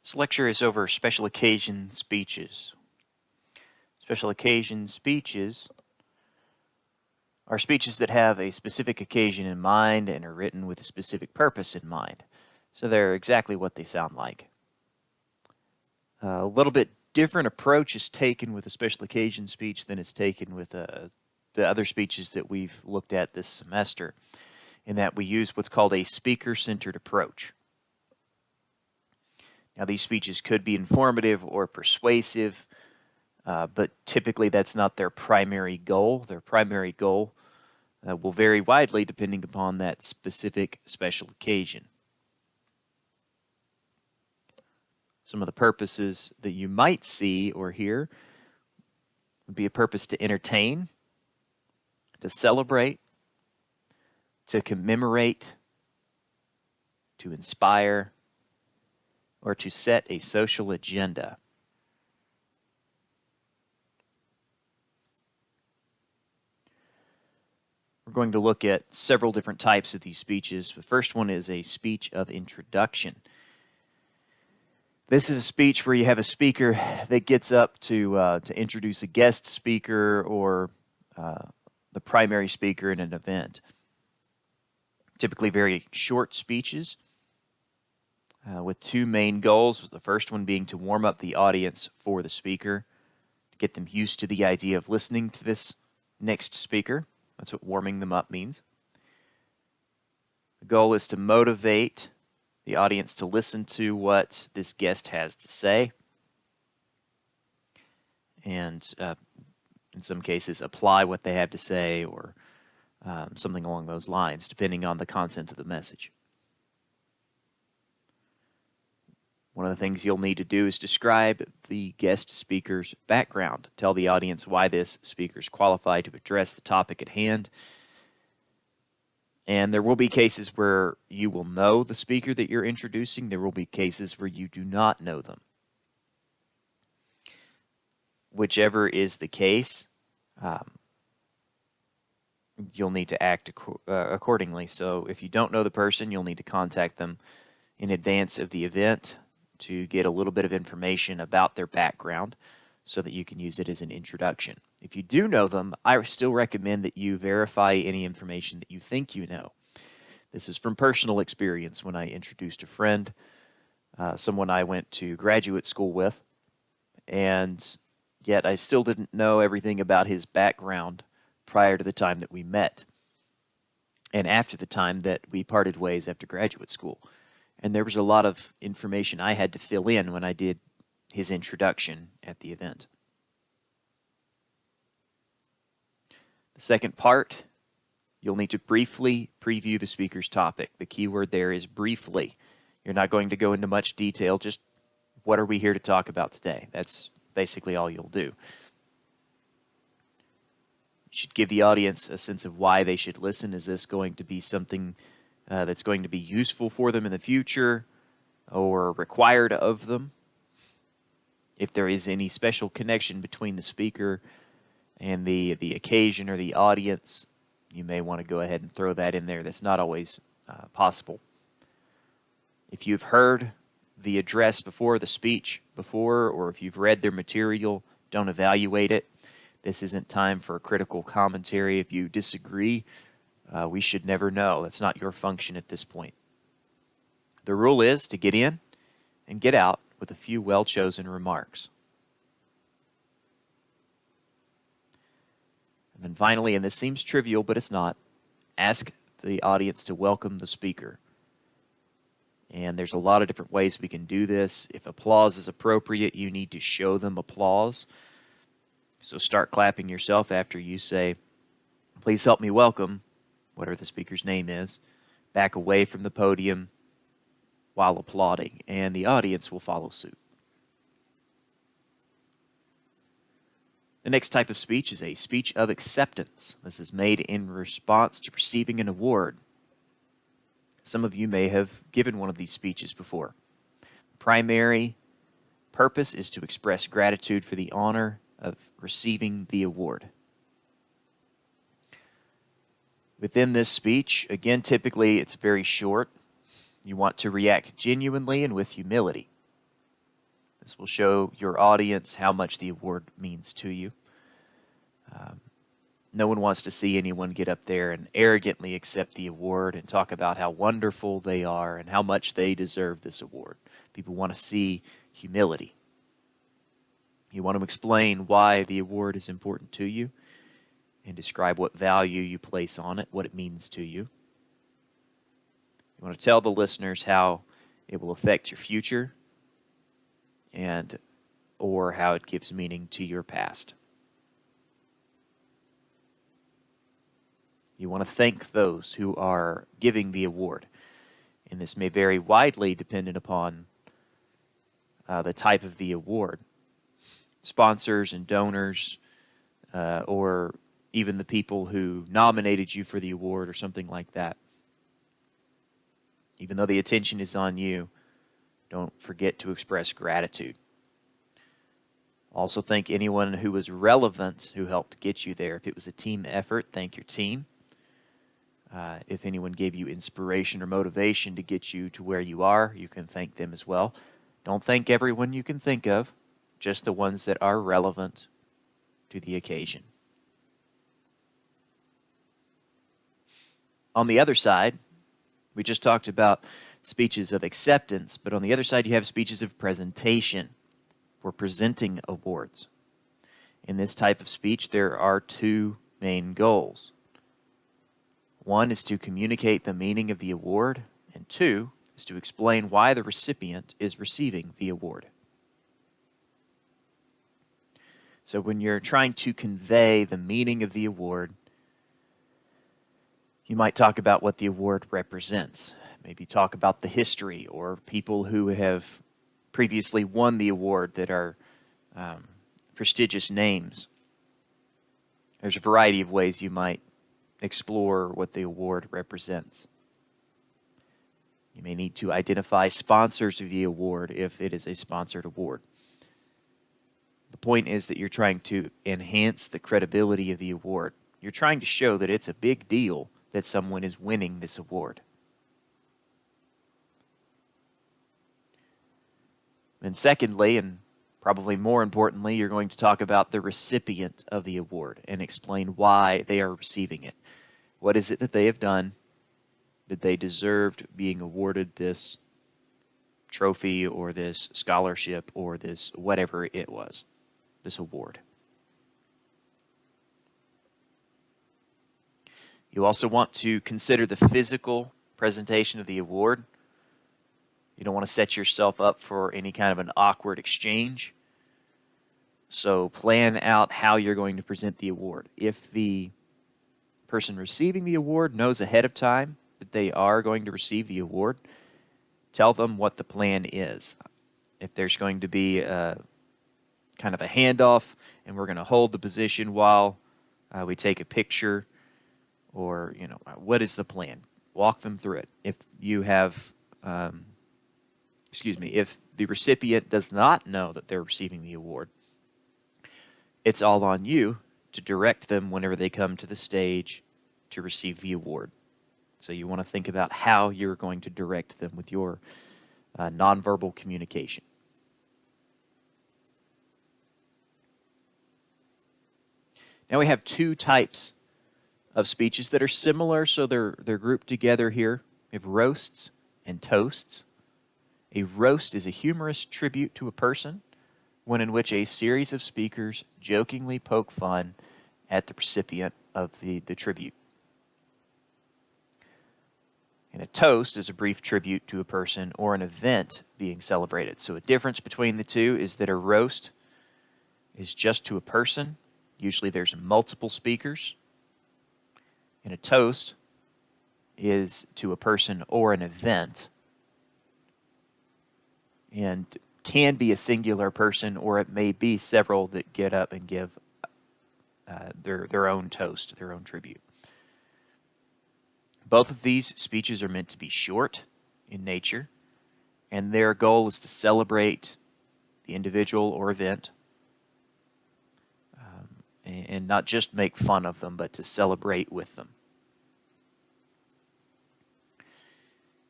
This lecture is over special occasion speeches. Special occasion speeches are speeches that have a specific occasion in mind and are written with a specific purpose in mind. So they're exactly what they sound like. A little bit different approach is taken with a special occasion speech than is taken with the other speeches that we've looked at this semester, in that we use what's called a speaker-centered approach. Now, these speeches could be informative or persuasive, but typically that's not their primary goal. Their primary goal will vary widely depending upon that specific special occasion. Some of the purposes that you might see or hear would be a purpose to entertain, to celebrate, to commemorate, to inspire, or to set a social agenda. We're going to look at several different types of these speeches. The first one is a speech of introduction. This is a speech where you have a speaker that gets up to introduce a guest speaker or the primary speaker in an event. Typically very short speeches with two main goals. The first one being to warm up the audience for the speaker, to get them used to the idea of listening to this next speaker. That's what warming them up means. The goal is to motivate the audience to listen to what this guest has to say, and in some cases apply what they have to say, or something along those lines, depending on the content of the message. One of the things you'll need to do is describe the guest speaker's background. Tell the audience why this speaker is qualified to address the topic at hand. And there will be cases where you will know the speaker that you're introducing. There will be cases where you do not know them. Whichever is the case, you'll need to act accordingly. So if you don't know the person, you'll need to contact them in advance of the event to get a little bit of information about their background so that you can use it as an introduction. If you do know them, I still recommend that you verify any information that you think you know. This is from personal experience. When I introduced a friend, someone I went to graduate school with, and yet I still didn't know everything about his background prior to the time that we met and after the time that we parted ways after graduate school. And there was a lot of information I had to fill in when I did his introduction at the event. The second part, you'll need to briefly preview the speaker's topic. The key word there is briefly. You're not going to go into much detail, just what are we here to talk about today? That's basically all you'll do. You should give the audience a sense of why they should listen. Is this going to be something that's going to be useful for them in the future or required of them? If there is any special connection between the speaker and the occasion or the audience, you may want to go ahead and throw that in there. That's not always possible. If you've heard the address before, the speech before, or if you've read their material, don't evaluate it. This isn't time for critical commentary. If you disagree, we should never know. That's not your function at this point. The rule is to get in and get out with a few well-chosen remarks. And then finally, and this seems trivial, but it's not, ask the audience to welcome the speaker. And there's a lot of different ways we can do this. If applause is appropriate, you need to show them applause. So start clapping yourself after you say, "Please help me welcome," whatever the speaker's name is, back away from the podium while applauding, and the audience will follow suit. The next type of speech is a speech of acceptance. This is made in response to receiving an award. Some of you may have given one of these speeches before. The primary purpose is to express gratitude for the honor of receiving the award. Within this speech, again, typically it's very short. You want to react genuinely and with humility. This will show your audience how much the award means to you. No one wants to see anyone get up there and arrogantly accept the award and talk about how wonderful they are and how much they deserve this award. People want to see humility. You want to explain why the award is important to you and describe what value you place on it, what it means to you. You want to tell the listeners how it will affect your future and or how it gives meaning to your past. You want to thank those who are giving the award. And this may vary widely dependent upon the type of the award. Sponsors and donors, or even the people who nominated you for the award or something like that. Even though the attention is on you, don't forget to express gratitude. Also thank anyone who was relevant who helped get you there. If it was a team effort, thank your team. If anyone gave you inspiration or motivation to get you to where you are, you can thank them as well. Don't thank everyone you can think of, just the ones that are relevant to the occasion. On the other side, we just talked about speeches of acceptance, but on the other side you have speeches of presentation for presenting awards. In this type of speech, there are two main goals. One is to communicate the meaning of the award, and two is to explain why the recipient is receiving the award. So when you're trying to convey the meaning of the award, you might talk about what the award represents. Maybe talk about the history or people who have previously won the award that are prestigious names. There's a variety of ways you might explore what the award represents. You may need to identify sponsors of the award if it is a sponsored award. The point is that you're trying to enhance the credibility of the award. You're trying to show that it's a big deal that someone is winning this award. And secondly, and probably more importantly, you're going to talk about the recipient of the award and explain why they are receiving it. What is it that they have done that they deserved being awarded this trophy or this scholarship or this whatever it was, this award? You also want to consider the physical presentation of the award. You don't want to set yourself up for any kind of an awkward exchange. So plan out how you're going to present the award. If the person receiving the award knows ahead of time that they are going to receive the award, tell them what the plan is. If there's going to be kind of a handoff and we're going to hold the position while we take a picture, or, what is the plan? Walk them through it. If you have, if the recipient does not know that they're receiving the award, it's all on you to direct them whenever they come to the stage to receive the award. So you want to think about how you're going to direct them with your nonverbal communication. Now we have two types of speeches that are similar, so they're grouped together here. We have roasts and toasts. A roast is a humorous tribute to a person, one in which a series of speakers jokingly poke fun at the recipient of the tribute. And a toast is a brief tribute to a person or an event being celebrated. So a difference between the two is that a roast is just to a person. Usually there's multiple speakers. And a toast is to a person or an event, and can be a singular person, or it may be several that get up and give their own toast, their own tribute. Both of these speeches are meant to be short in nature, and their goal is to celebrate the individual or event, and not just make fun of them, but to celebrate with them.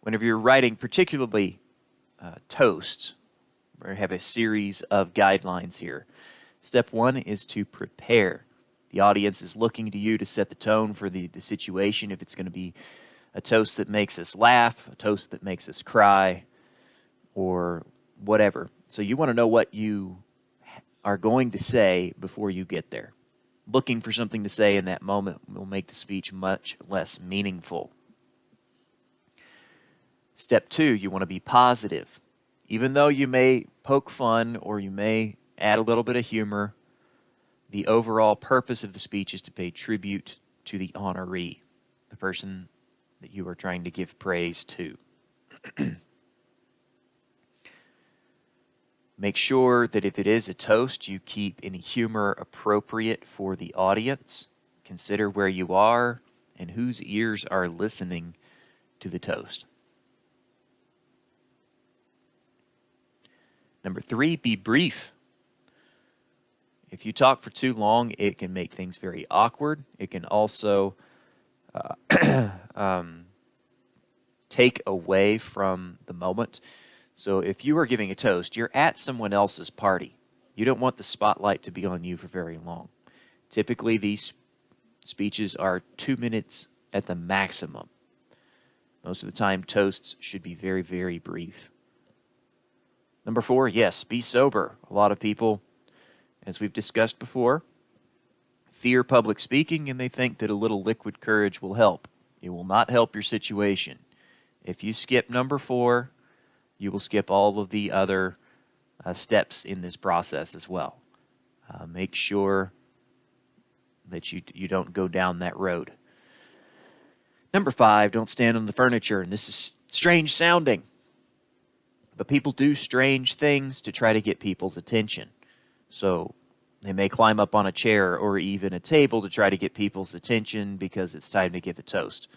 Whenever you're writing particularly toasts, or have a series of guidelines here. Step one is to prepare. The audience is looking to you to set the tone for the situation. If it's going to be a toast that makes us laugh, a toast that makes us cry, or whatever. So you want to know what you are going to say before you get there. Looking for something to say in that moment will make the speech much less meaningful. Step two, you want to be positive. Even though you may poke fun or you may add a little bit of humor, the overall purpose of the speech is to pay tribute to the honoree, the person that you are trying to give praise to. Make sure that if it is a toast, you keep any humor appropriate for the audience. Consider where you are and whose ears are listening to the toast. Number three, be brief. If you talk for too long, it can make things very awkward. It can also take away from the moment. So if you are giving a toast, you're at someone else's party. You don't want the spotlight to be on you for very long. Typically, these speeches are 2 minutes at the maximum. Most of the time, toasts should be very, very brief. Number four, yes, be sober. A lot of people, as we've discussed before, fear public speaking and they think that a little liquid courage will help. It will not help your situation. If you skip number four, you will skip all of the other steps in this process as well. Make sure that you don't go down that road. Number five, don't stand on the furniture. And this is strange sounding, but people do strange things to try to get people's attention. So they may climb up on a chair or even a table to try to get people's attention because it's time to give a toast.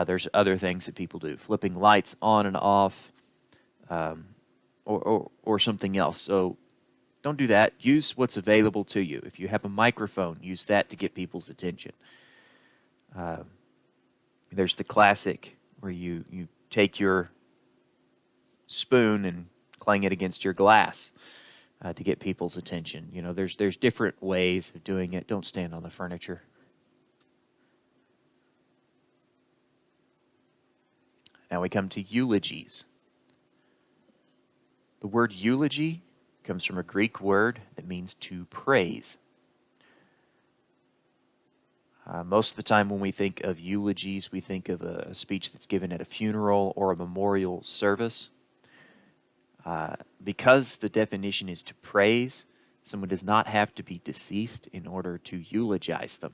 There's other things that people do, flipping lights on and off, or something else. So don't do that. Use what's available to you. If you have a microphone, use that to get people's attention. There's the classic where you take your spoon and clang it against your glass to get people's attention. You know, there's different ways of doing it. Don't stand on the furniture. Now we come to eulogies. The word eulogy comes from a Greek word that means to praise. Most of the time when we think of eulogies, we think of a speech that's given at a funeral or a memorial service. Because the definition is to praise, someone does not have to be deceased in order to eulogize them.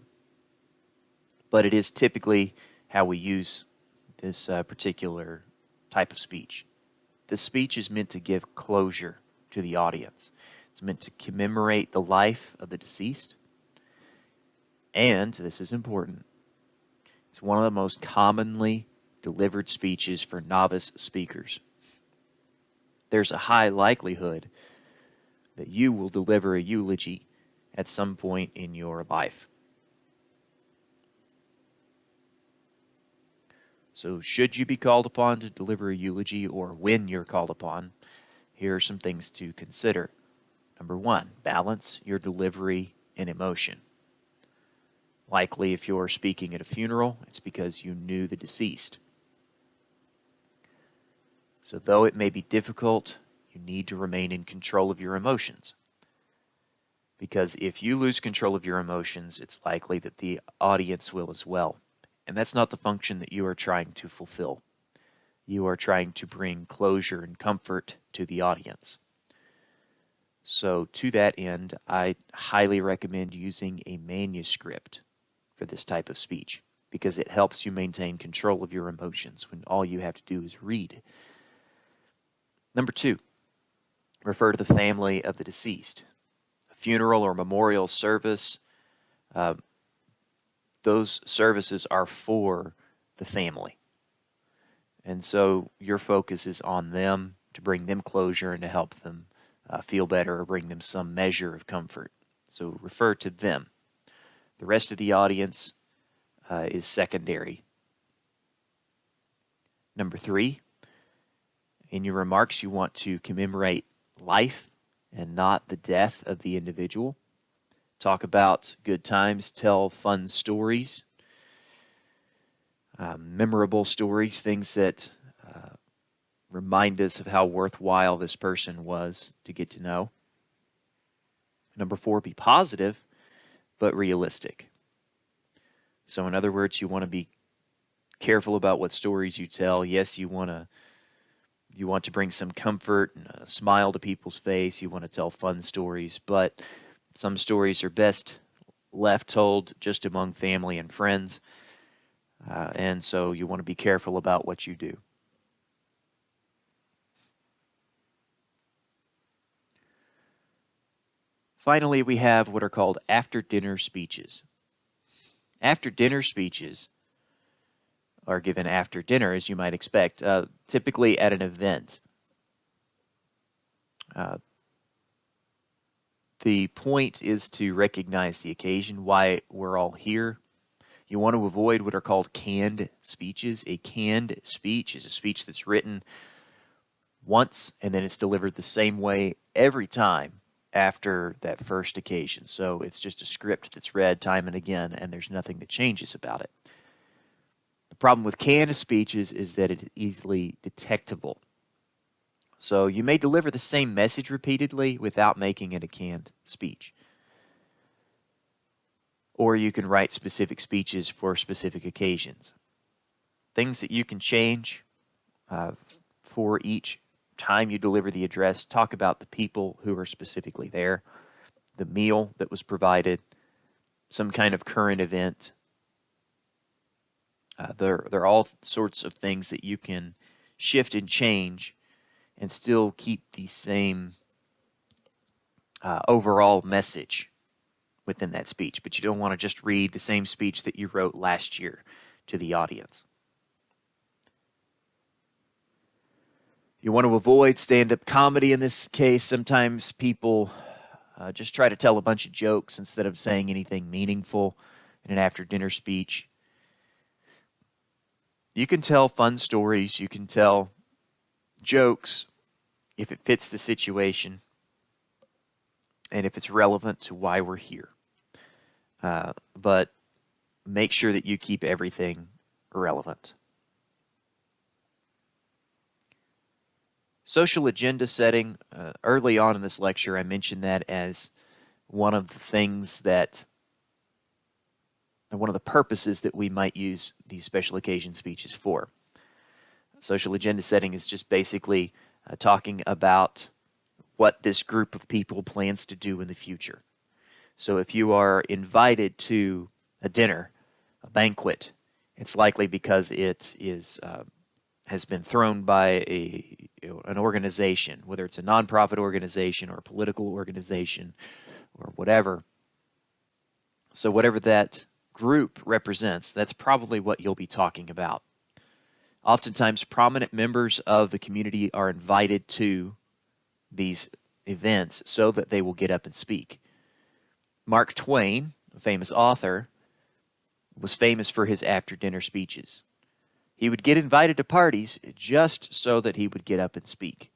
But it is typically how we use this particular type of speech. This speech is meant to give closure to the audience. It's meant to commemorate the life of the deceased. And, this is important, it's one of the most commonly delivered speeches for novice speakers. There's a high likelihood that you will deliver a eulogy at some point in your life. So should you be called upon to deliver a eulogy, or when you're called upon, here are some things to consider. Number one, balance your delivery and emotion. Likely, if you're speaking at a funeral, it's because you knew the deceased. So though it may be difficult, you need to remain in control of your emotions. Because if you lose control of your emotions, it's likely that the audience will as well. And that's not the function that you are trying to fulfill. You are trying to bring closure and comfort to the audience. So to that end, I highly recommend using a manuscript for this type of speech, because it helps you maintain control of your emotions when all you have to do is read. Number two, refer to the family of the deceased. A funeral or memorial service, those services are for the family. And so your focus is on them to bring them closure and to help them feel better or bring them some measure of comfort. So refer to them. The rest of the audience is secondary. Number three, in your remarks, you want to commemorate life and not the death of the individual. Talk about good times, tell fun stories, memorable stories, things that remind us of how worthwhile this person was to get to know. Number 4, be positive, but realistic. So in other words, you want to be careful about what stories you tell. Yes, you want to bring some comfort and a smile to people's face. You want to tell fun stories, but some stories are best left told just among family and friends. And so you want to be careful about what you do. Finally, we have what are called after-dinner speeches. After-dinner speeches are given after dinner, as you might expect, typically at an event. The point is to recognize the occasion, why we're all here. You want to avoid what are called canned speeches. A canned speech is a speech that's written once and then it's delivered the same way every time after that first occasion. So it's just a script that's read time and again, and there's nothing that changes about it. The problem with canned speeches is that it is easily detectable. So you may deliver the same message repeatedly without making it a canned speech. Or you can write specific speeches for specific occasions. Things that you can change for each time you deliver the address. Talk about the people who are specifically there, the meal that was provided, some kind of current event. There are all sorts of things that you can shift and change and still keep the same overall message within that speech. But you don't want to just read the same speech that you wrote last year to the audience. You want to avoid stand-up comedy in this case. Sometimes people just try to tell a bunch of jokes instead of saying anything meaningful in an after-dinner speech. You can tell fun stories. You can tell jokes if it fits the situation and if it's relevant to why we're here. But make sure that you keep everything relevant. Social agenda setting. Early on in this lecture, I mentioned that as one of the things that, one of the purposes that we might use these special occasion speeches for. Social agenda setting is just basically talking about what this group of people plans to do in the future. So if you are invited to a dinner, a banquet, it's likely because it is has been thrown by an organization, whether it's a nonprofit organization or a political organization or whatever. So whatever that group represents, that's probably what you'll be talking about. Oftentimes, prominent members of the community are invited to these events so that they will get up and speak. Mark Twain, a famous author, was famous for his after-dinner speeches. He would get invited to parties just so that he would get up and speak.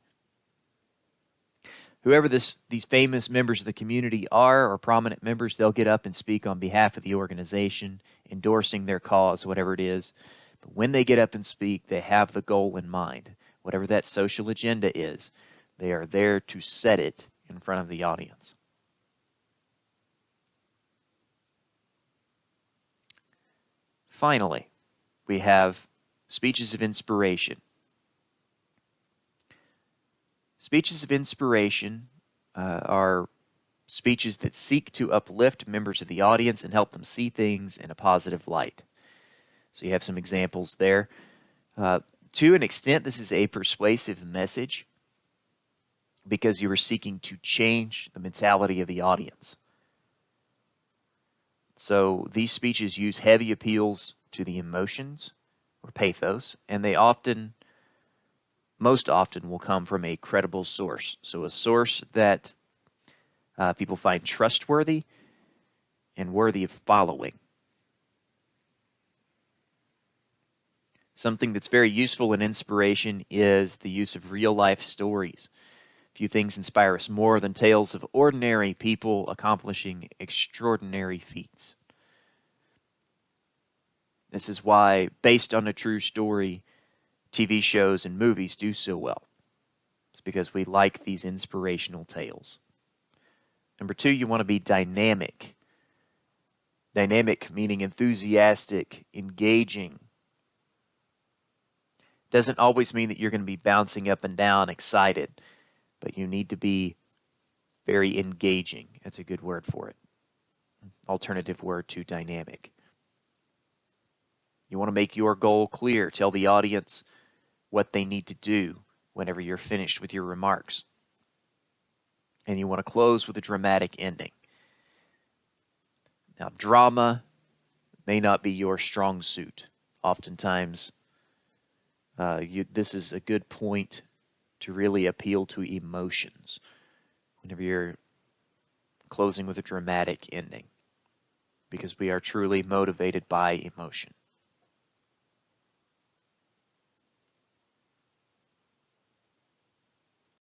Whoever these famous members of the community are, or prominent members, they'll get up and speak on behalf of the organization, endorsing their cause, whatever it is. But when they get up and speak, they have the goal in mind. Whatever that social agenda is, they are there to set it in front of the audience. Finally, we have speeches of inspiration. Speeches of inspiration are speeches that seek to uplift members of the audience and help them see things in a positive light. So you have some examples there. To an extent, this is a persuasive message because you are seeking to change the mentality of the audience. So these speeches use heavy appeals to the emotions or pathos, and they most often will come from a credible source. So a source that people find trustworthy and worthy of following. Something that's very useful in inspiration is the use of real-life stories. Few things inspire us more than tales of ordinary people accomplishing extraordinary feats. This is why, based on a true story, TV shows and movies do so well. It's because we like these inspirational tales. Number 2, you want to be dynamic. Dynamic meaning enthusiastic, engaging. Doesn't always mean that you're going to be bouncing up and down, excited, but you need to be very engaging. That's a good word for it. Alternative word to dynamic. You want to make your goal clear. Tell the audience what they need to do whenever you're finished with your remarks. And you want to close with a dramatic ending. Now, drama may not be your strong suit. Oftentimes, this is a good point to really appeal to emotions whenever you're closing with a dramatic ending, because we are truly motivated by emotion.